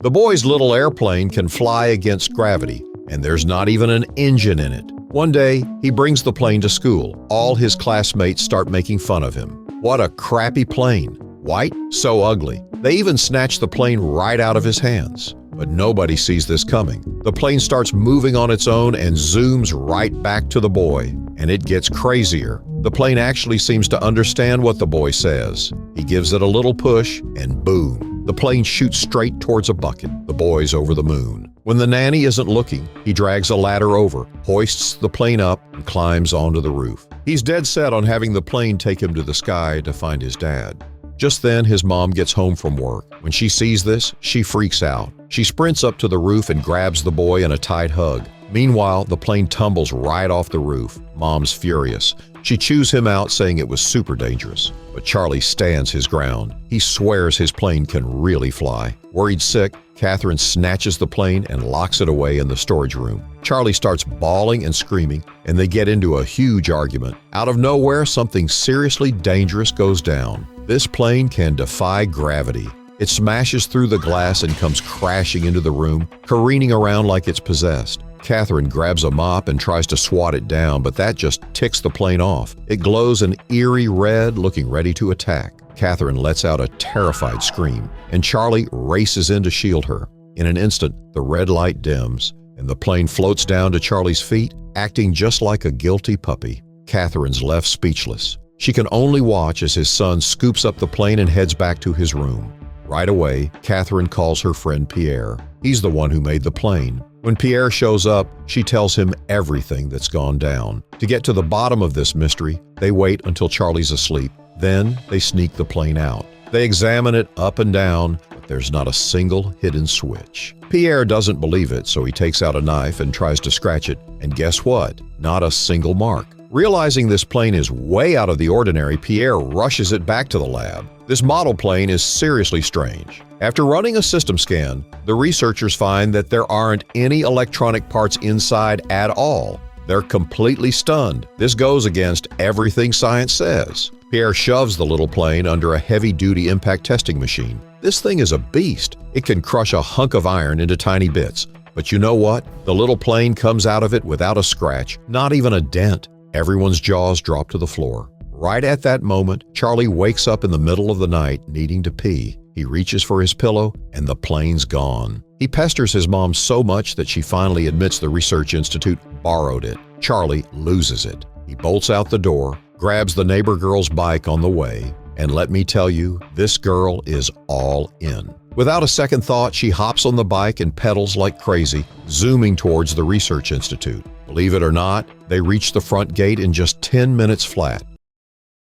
The boy's little airplane can fly against gravity, and there's not even an engine in it. One day, he brings the plane to school. All his classmates start making fun of him. What a crappy plane. White? So ugly. They even snatch the plane right out of his hands. But nobody sees this coming. The plane starts moving on its own and zooms right back to the boy. And it gets crazier. The plane actually seems to understand what the boy says. He gives it a little push, and boom, the plane shoots straight towards a bucket. The boy's over the moon. When the nanny isn't looking, he drags a ladder over, hoists the plane up, and climbs onto the roof. He's dead set on having the plane take him to the sky to find his dad. Just then, his mom gets home from work. When she sees this, she freaks out. She sprints up to the roof and grabs the boy in a tight hug. Meanwhile, the plane tumbles right off the roof. Mom's furious. She chews him out, saying it was super dangerous. But Charlie stands his ground. He swears his plane can really fly. Worried sick, Catherine snatches the plane and locks it away in the storage room. Charlie starts bawling and screaming, and they get into a huge argument. Out of nowhere, something seriously dangerous goes down. This plane can defy gravity. It smashes through the glass and comes crashing into the room, careening around like it's possessed. Catherine grabs a mop and tries to swat it down, but that just ticks the plane off. It glows an eerie red, looking ready to attack. Catherine lets out a terrified scream, and Charlie races in to shield her. In an instant, the red light dims, and the plane floats down to Charlie's feet, acting just like a guilty puppy. Catherine's left speechless. She can only watch as his son scoops up the plane and heads back to his room. Right away, Catherine calls her friend Pierre. He's the one who made the plane. When Pierre shows up, she tells him everything that's gone down. To get to the bottom of this mystery, they wait until Charlie's asleep. Then they sneak the plane out. They examine it up and down, but there's not a single hidden switch. Pierre doesn't believe it, so he takes out a knife and tries to scratch it. And guess what? Not a single mark. Realizing this plane is way out of the ordinary, Pierre rushes it back to the lab. This model plane is seriously strange. After running a system scan, the researchers find that there aren't any electronic parts inside at all. They're completely stunned. This goes against everything science says. Pierre shoves the little plane under a heavy-duty impact testing machine. This thing is a beast. It can crush a hunk of iron into tiny bits. But you know what? The little plane comes out of it without a scratch, not even a dent. Everyone's jaws drop to the floor. Right at that moment, Charlie wakes up in the middle of the night needing to pee. He reaches for his pillow, and the plane's gone. He pesters his mom so much that she finally admits the research institute borrowed it. Charlie loses it. He bolts out the door, grabs the neighbor girl's bike on the way, and let me tell you, this girl is all in. Without a second thought, she hops on the bike and pedals like crazy, zooming towards the research institute. Believe it or not, they reach the front gate in just 10 minutes flat.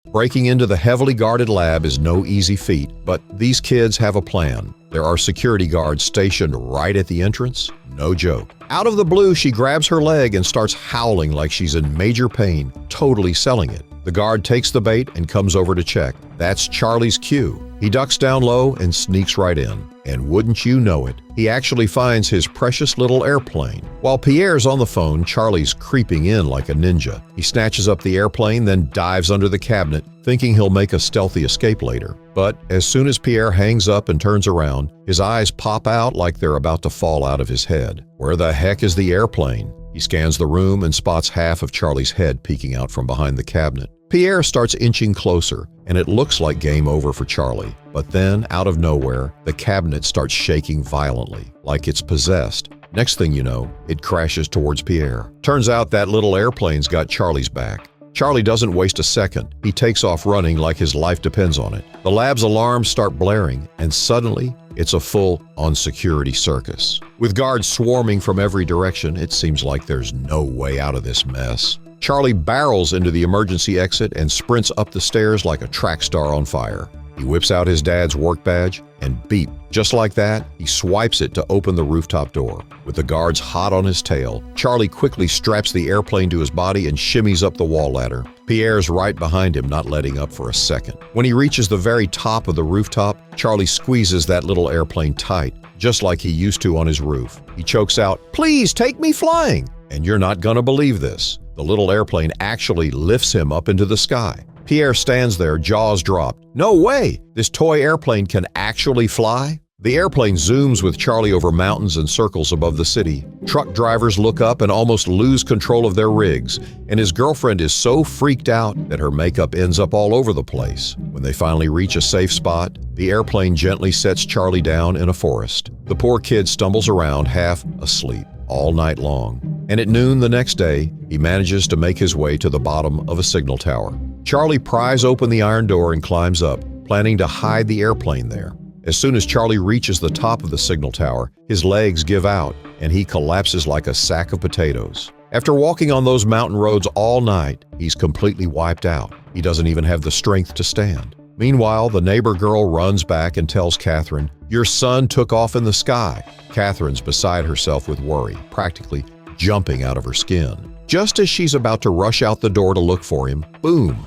Breaking into the heavily guarded lab is no easy feat, but these kids have a plan. There are security guards stationed right at the entrance. No joke. Out of the blue, she grabs her leg and starts howling like she's in major pain, totally selling it. The guard takes the bait and comes over to check. That's Charlie's cue. He ducks down low and sneaks right in. And wouldn't you know it, he actually finds his precious little airplane. While Pierre's on the phone, Charlie's creeping in like a ninja. He snatches up the airplane, then dives under the cabinet, thinking he'll make a stealthy escape later. But as soon as Pierre hangs up and turns around, his eyes pop out like they're about to fall out of his head. Where the heck is the airplane? He scans the room and spots half of Charlie's head peeking out from behind the cabinet. Pierre starts inching closer, and it looks like game over for Charlie. But then, out of nowhere, the cabinet starts shaking violently, like it's possessed. Next thing you know, it crashes towards Pierre. Turns out that little airplane's got Charlie's back. Charlie doesn't waste a second. He takes off running like his life depends on it. The lab's alarms start blaring, and suddenly, it's a full on-security circus. With guards swarming from every direction, it seems like there's no way out of this mess. Charlie barrels into the emergency exit and sprints up the stairs like a track star on fire. He whips out his dad's work badge, and beep, just like that, he swipes it to open the rooftop door. With the guards hot on his tail, Charlie quickly straps the airplane to his body and shimmies up the wall ladder. Pierre's right behind him, not letting up for a second. When he reaches the very top of the rooftop, Charlie squeezes that little airplane tight, just like he used to on his roof. He chokes out, "Please take me flying!" And you're not gonna believe this. The little airplane actually lifts him up into the sky. Pierre stands there, jaws dropped. No way! This toy airplane can actually fly? The airplane zooms with Charlie over mountains and circles above the city. Truck drivers look up and almost lose control of their rigs, and his girlfriend is so freaked out that her makeup ends up all over the place. When they finally reach a safe spot, the airplane gently sets Charlie down in a forest. The poor kid stumbles around half asleep all night long, and at noon the next day, he manages to make his way to the bottom of a signal tower. Charlie pries open the iron door and climbs up, planning to hide the airplane there. As soon as Charlie reaches the top of the signal tower, his legs give out and he collapses like a sack of potatoes. After walking on those mountain roads all night, he's completely wiped out. He doesn't even have the strength to stand. Meanwhile, the neighbor girl runs back and tells Catherine, "Your son took off in the sky." Catherine's beside herself with worry, practically jumping out of her skin. Just as she's about to rush out the door to look for him, boom!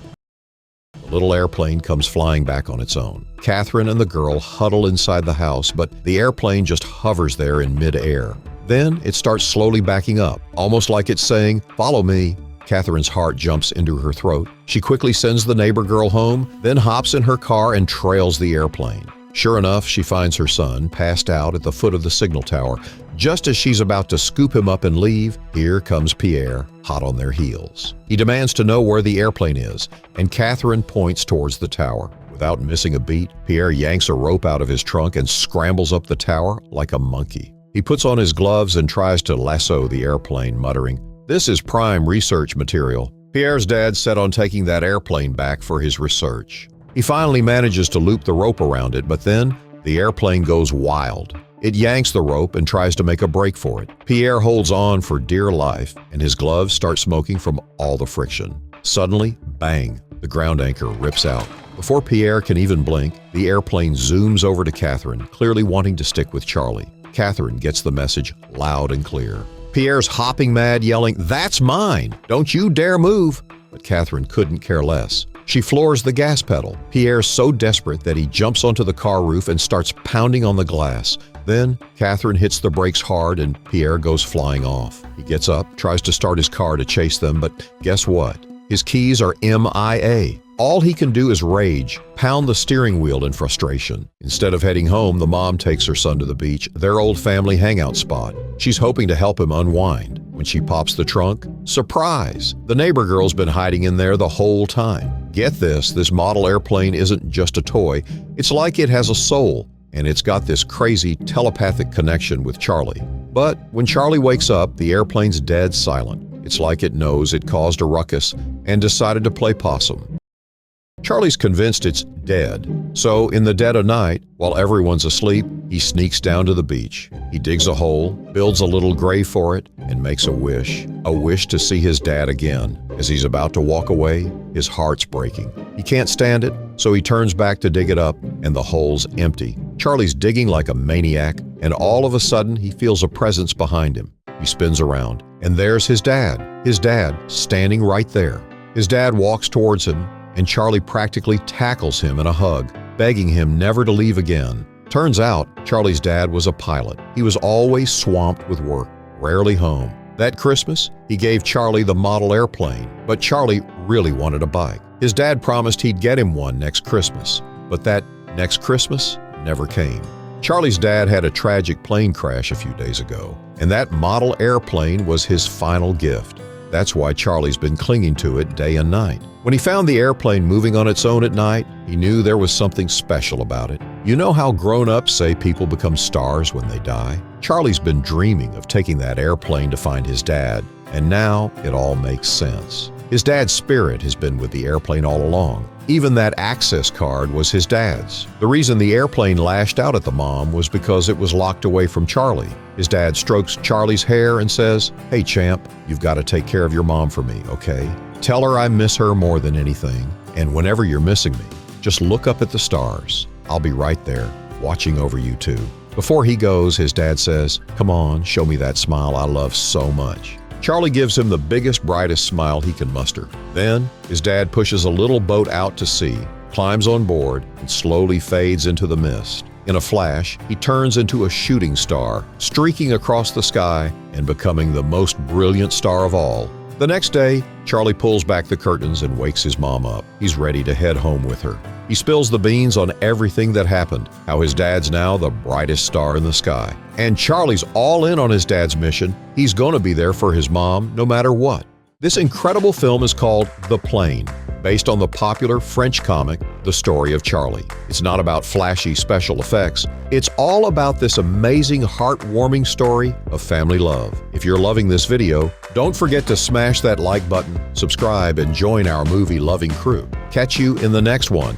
The little airplane comes flying back on its own. Catherine and the girl huddle inside the house, but the airplane just hovers there in mid-air. Then it starts slowly backing up, almost like it's saying, "Follow me." Catherine's heart jumps into her throat. She quickly sends the neighbor girl home, then hops in her car and trails the airplane. Sure enough, she finds her son passed out at the foot of the signal tower. Just as she's about to scoop him up and leave, here comes Pierre, hot on their heels. He demands to know where the airplane is, and Catherine points towards the tower. Without missing a beat, Pierre yanks a rope out of his trunk and scrambles up the tower like a monkey. He puts on his gloves and tries to lasso the airplane, muttering, "This is prime research material." Pierre's dad set on taking that airplane back for his research. He finally manages to loop the rope around it, but then the airplane goes wild. It yanks the rope and tries to make a break for it. Pierre holds on for dear life, and his gloves start smoking from all the friction. Suddenly, bang, the ground anchor rips out. Before Pierre can even blink, the airplane zooms over to Catherine, clearly wanting to stick with Charlie. Catherine gets the message loud and clear. Pierre's hopping mad, yelling, "That's mine! Don't you dare move!" But Catherine couldn't care less. She floors the gas pedal. Pierre's so desperate that he jumps onto the car roof and starts pounding on the glass. Then, Catherine hits the brakes hard and Pierre goes flying off. He gets up, tries to start his car to chase them, but guess what? His keys are MIA. All he can do is rage, pound the steering wheel in frustration. Instead of heading home, the mom takes her son to the beach, their old family hangout spot. She's hoping to help him unwind. When she pops the trunk, surprise! The neighbor girl's been hiding in there the whole time. Get this model airplane isn't just a toy. It's like it has a soul, and it's got this crazy telepathic connection with Charlie. But when Charlie wakes up, the airplane's dead silent. It's like it knows it caused a ruckus and decided to play possum. Charlie's convinced it's dead, so in the dead of night, while everyone's asleep, he sneaks down to the beach. He digs a hole, builds a little grave for it, and makes a wish to see his dad again. As he's about to walk away, his heart's breaking. He can't stand it, so he turns back to dig it up, and the hole's empty. Charlie's digging like a maniac, and all of a sudden he feels a presence behind him. He spins around, and there's his dad standing right there. His dad walks towards him, and Charlie practically tackles him in a hug, begging him never to leave again. Turns out, Charlie's dad was a pilot. He was always swamped with work, rarely home. That Christmas, he gave Charlie the model airplane, but Charlie really wanted a bike. His dad promised he'd get him one next Christmas, but that next Christmas never came. Charlie's dad had a tragic plane crash a few days ago, and that model airplane was his final gift. That's why Charlie's been clinging to it day and night. When he found the airplane moving on its own at night, he knew there was something special about it. You know how grown-ups say people become stars when they die? Charlie's been dreaming of taking that airplane to find his dad, and now it all makes sense. His dad's spirit has been with the airplane all along. Even that access card was his dad's. The reason the airplane lashed out at the mom was because it was locked away from Charlie. His dad strokes Charlie's hair and says, "Hey champ, you've got to take care of your mom for me, okay? Tell her I miss her more than anything, and whenever you're missing me, just look up at the stars. I'll be right there, watching over you too." Before he goes, his dad says, "Come on, show me that smile I love so much." Charlie gives him the biggest, brightest smile he can muster. Then, his dad pushes a little boat out to sea, climbs on board, and slowly fades into the mist. In a flash, he turns into a shooting star, streaking across the sky and becoming the most brilliant star of all. The next day, Charlie pulls back the curtains and wakes his mom up. He's ready to head home with her. He spills the beans on everything that happened, how his dad's now the brightest star in the sky. And Charlie's all in on his dad's mission. He's going to be there for his mom no matter what. This incredible film is called The Plane, based on the popular French comic, The Story of Charlie. It's not about flashy special effects. It's all about this amazing, heartwarming story of family love. If you're loving this video, don't forget to smash that like button, subscribe, and join our movie-loving crew. Catch you in the next one.